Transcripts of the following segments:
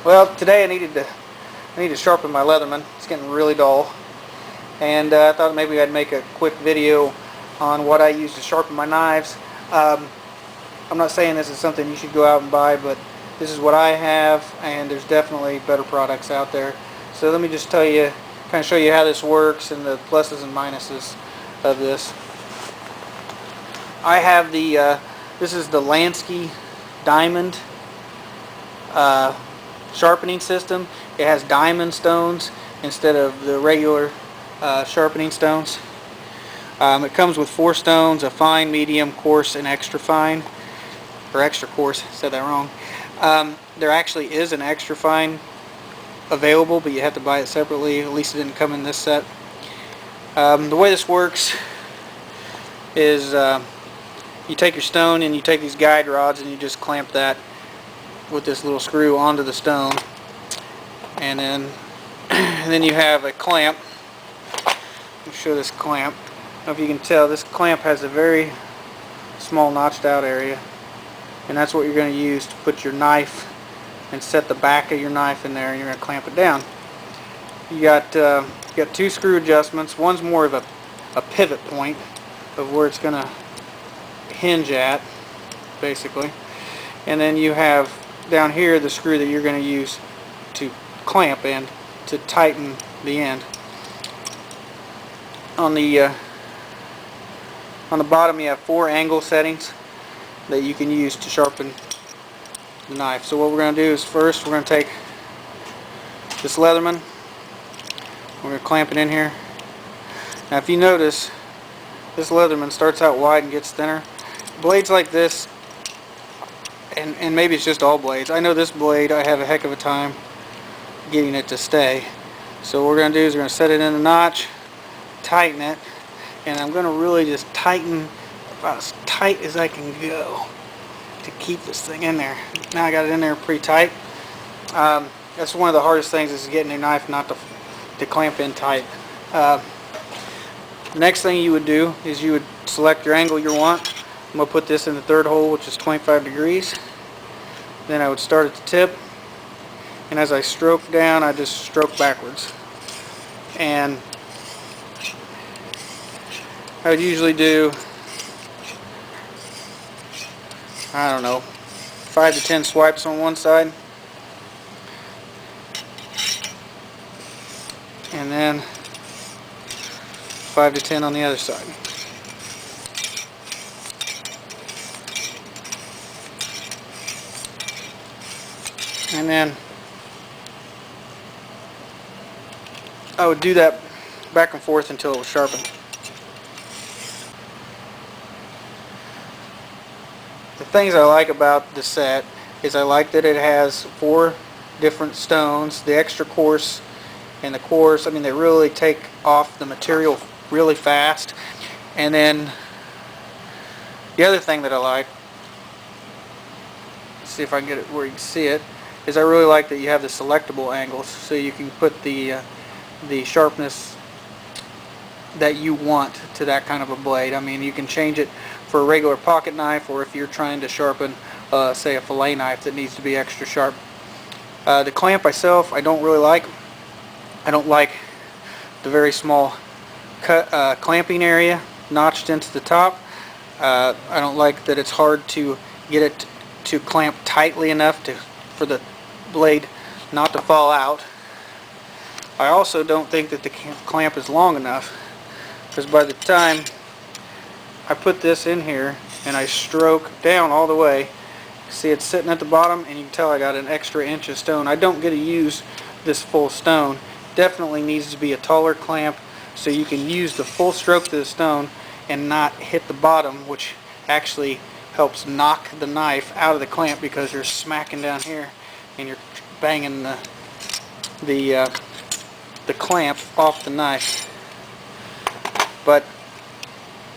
Well, today I need to sharpen my Leatherman. It's getting really dull, and I thought maybe I'd make a quick video on what I use to sharpen my knives. I'm not saying this is something you should go out and buy, but this is what I have, and there's definitely better products out there. So let me just tell you, kind of show you how this works and the pluses and minuses of this. I have this is the Lansky diamond sharpening system. It has diamond stones instead of the regular sharpening stones. It comes with 4 stones: a fine, medium, coarse, and extra fine, or extra coarse. Said that wrong. There actually is an extra fine available, but you have to buy it separately. At least it didn't come in this set. The way this works is you take your stone and you take these guide rods and you just clamp that with this little screw onto the stone, and then you have a clamp. Let me show this clamp. I don't know if you can tell, this clamp has a very small notched out area, and that's what you're going to use to put your knife and set the back of your knife in there, and you're going to clamp it down. You got 2 screw adjustments. One's more of a pivot point of where it's going to hinge at, basically, and then you have down here the screw that you're going to use to clamp and to tighten the end. On the bottom you have 4 angle settings that you can use to sharpen the knife. So what we're going to do is, first we're going to take this Leatherman, we're going to clamp it in here. Now if you notice, this Leatherman starts out wide and gets thinner. Blades like this, and maybe it's just all blades, I know this blade I have a heck of a time getting it to stay. So what we're going to do is we're going to set it in the notch, tighten it, and I'm going to really just tighten about as tight as I can go to keep this thing in there. Now I got it in there pretty tight. That's one of the hardest things, is getting your knife not to clamp in tight. Next thing you would do is you would select your angle you want. I'm going to put this in the 3rd hole, which is 25 degrees. Then I would start at the tip, and as I stroke down, I just stroke backwards. And I would usually do, I don't know, 5 to 10 swipes on one side, and then 5 to 10 on the other side. And then I would do that back and forth until it was sharpened. The things I like about the set is I like that it has 4 different stones. The extra coarse and the coarse, I mean, they really take off the material really fast. And then the other thing that I like, let's see if I can get it where you can see it, is I really like that you have the selectable angles, so you can put the sharpness that you want to that kind of a blade. I mean, you can change it for a regular pocket knife, or if you're trying to sharpen, say, a fillet knife that needs to be extra sharp. The clamp myself, I don't really like. I don't like the very small clamping area notched into the top. I don't like that it's hard to get it to clamp tightly enough for the blade not to fall out. I also don't think that the clamp is long enough, because by the time I put this in here and I stroke down all the way, see it's sitting at the bottom, and you can tell I got an extra inch of stone. I don't get to use this full stone. Definitely needs to be a taller clamp so you can use the full stroke to the stone and not hit the bottom, which actually helps knock the knife out of the clamp, because you're smacking down here and you're banging the clamp off the knife. But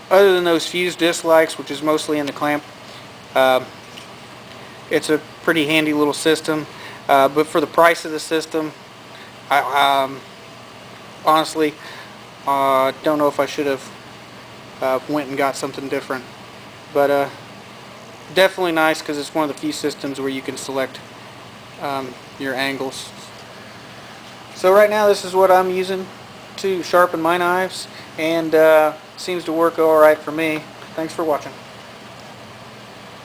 other than those few dislikes, which is mostly in the clamp, it's a pretty handy little system. But for the price of the system, I honestly don't know if I should have went and got something different. But definitely nice, because it's one of the few systems where you can select your angles. So right now this is what I'm using to sharpen my knives, and seems to work alright for me. Thanks for watching.